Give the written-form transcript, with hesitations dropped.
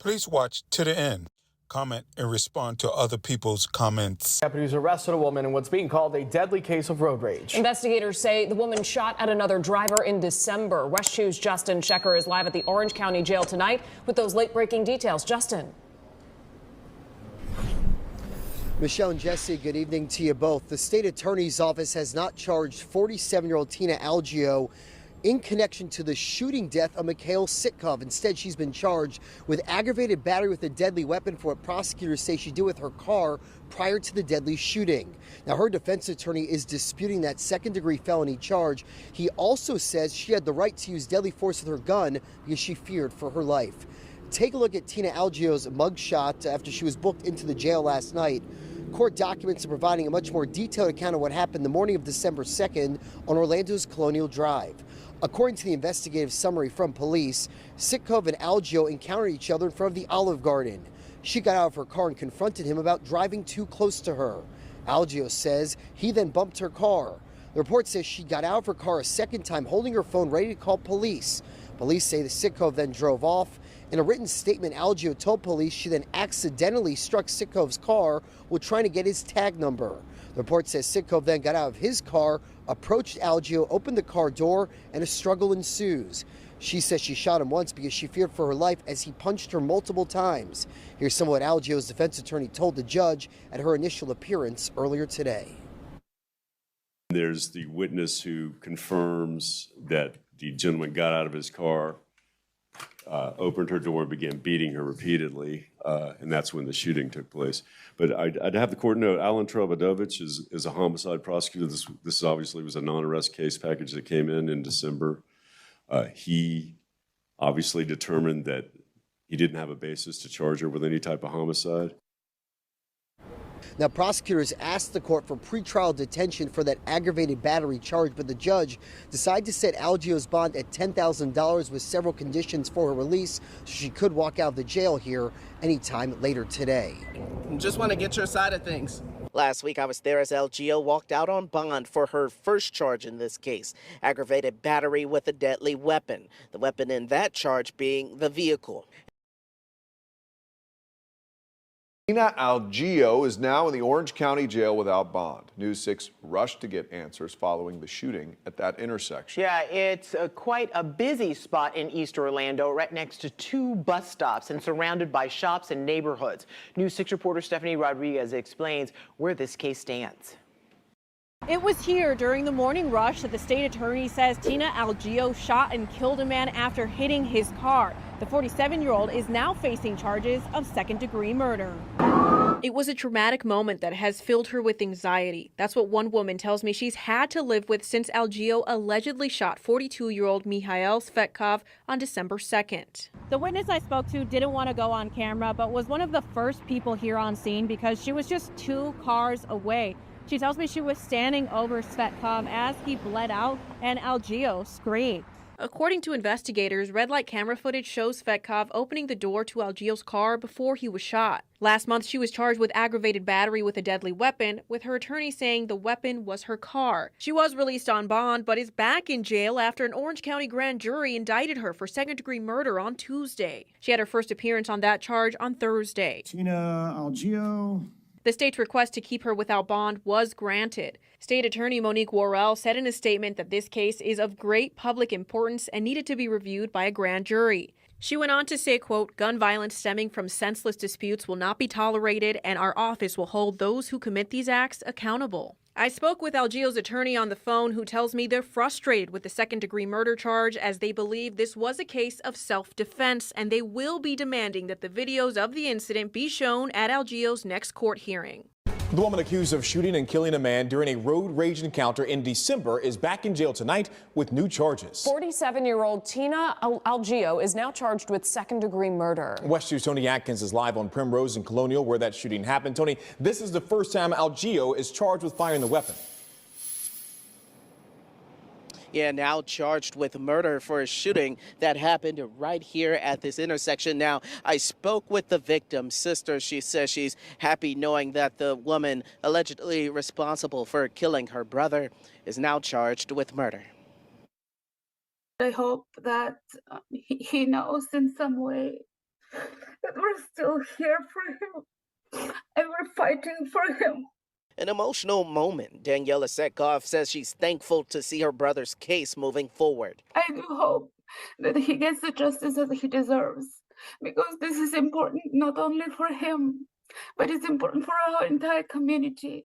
Please watch to the end. Comment and respond to other people's comments. Deputies arrested a woman in what's being called a deadly case of road rage. Investigators say the woman shot at another driver in December. West 2's Justin Shecker is live at the Orange County Jail tonight with those late-breaking details. Justin. Michelle and Jesse, good evening to you both. The state attorney's office has not charged 47-year-old Tina Allgeo in connection to the shooting death of Mihail Tsvetkov. Instead, she's been charged with aggravated battery with a deadly weapon for what prosecutors say she did with her car prior to the deadly shooting. Now, her defense attorney is disputing that second-degree felony charge. He also says she had the right to use deadly force with her gun because she feared for her life. Take a look at Tina Allgeo's mugshot after she was booked into the jail last night. Court documents are providing a much more detailed account of what happened the morning of December 2nd on Orlando's Colonial Drive. According to the investigative summary from police, Tsvetkov and Allgeo encountered each other in front of the Olive Garden. She got out of her car and confronted him about driving too close to her. Allgeo says he then bumped her car. The report says she got out of her car a second time, holding her phone ready to call police. Police say the Tsvetkov then drove off. In a written statement, Allgeo told police she then accidentally struck Tsvetkov's car while trying to get his tag number. The report says Tsvetkov then got out of his car, approached Allgeo, opened the car door, and a struggle ensues. She says she shot him once because she feared for her life as he punched her multiple times. Here's some of what Allgeo's defense attorney told the judge at her initial appearance earlier today. There's the witness who confirms that the gentleman got out of his car, opened her door and began beating her repeatedly, and that's when the shooting took place. But I'd have the court note, Alan Trobadovich is a homicide prosecutor. This obviously was a non-arrest case package that came in December. He obviously determined that he didn't have a basis to charge her with any type of homicide. Now, prosecutors asked the court for pretrial detention for that aggravated battery charge, but the judge decided to set Allgeo's bond at $10,000 with several conditions for her release, so she could walk out of the jail here anytime later today. Just want to get your side of things. Last week, I was there as Allgeo walked out on bond for her first charge in this case, aggravated battery with a deadly weapon. The weapon in that charge being the vehicle. Tina Allgeo is now in the Orange County Jail without bond. News 6 rushed to get answers following the shooting at that intersection. Yeah, it's quite a busy spot in East Orlando, right next to two bus stops and surrounded by shops and neighborhoods. News 6 reporter Stephanie Rodriguez explains where this case stands. It was here during the morning rush that the state attorney says Tina Allgeo shot and killed a man after hitting his car. The 47-year-old is now facing charges of second-degree murder. It was a traumatic moment that has filled her with anxiety. That's what one woman tells me she's had to live with since Allgeo allegedly shot 42-year-old Mihail Tsvetkov on December 2nd. The witness I spoke to didn't want to go on camera, but was one of the first people here on scene because she was just 2 cars away. She tells me she was standing over Tsvetkov as he bled out and Allgeo screamed. According to investigators, red light camera footage shows Tsvetkov opening the door to Allgeo's car before he was shot. Last month, she was charged with aggravated battery with a deadly weapon, with her attorney saying the weapon was her car. She was released on bond, but is back in jail after an Orange County grand jury indicted her for second-degree murder on Tuesday. She had her first appearance on that charge on Thursday. Tina Allgeo. The state's request to keep her without bond was granted. State Attorney Monique Worrell said in a statement that this case is of great public importance and needed to be reviewed by a grand jury. She went on to say, quote, "Gun violence stemming from senseless disputes will not be tolerated, and our office will hold those who commit these acts accountable." I spoke with Allgeo's attorney on the phone, who tells me they're frustrated with the second-degree murder charge as they believe this was a case of self-defense, and they will be demanding that the videos of the incident be shown at Allgeo's next court hearing. The woman accused of shooting and killing a man during a road rage encounter in December is back in jail tonight with new charges. 47-year-old Tina Allgeo is now charged with second-degree murder. West 2's Tony Atkins is live on Primrose and Colonial where that shooting happened. Tony, this is the first time Allgeo is charged with firing the weapon. Yeah, now charged with murder for a shooting that happened right here at this intersection. Now, I spoke with the victim's sister. She says she's happy knowing that the woman allegedly responsible for killing her brother is now charged with murder. I hope that he knows in some way that we're still here for him, and we're fighting for him. An emotional moment. Daniela Tsvetkov says she's thankful to see her brother's case moving forward. I do hope that he gets the justice that he deserves, because this is important not only for him, but it's important for our entire community.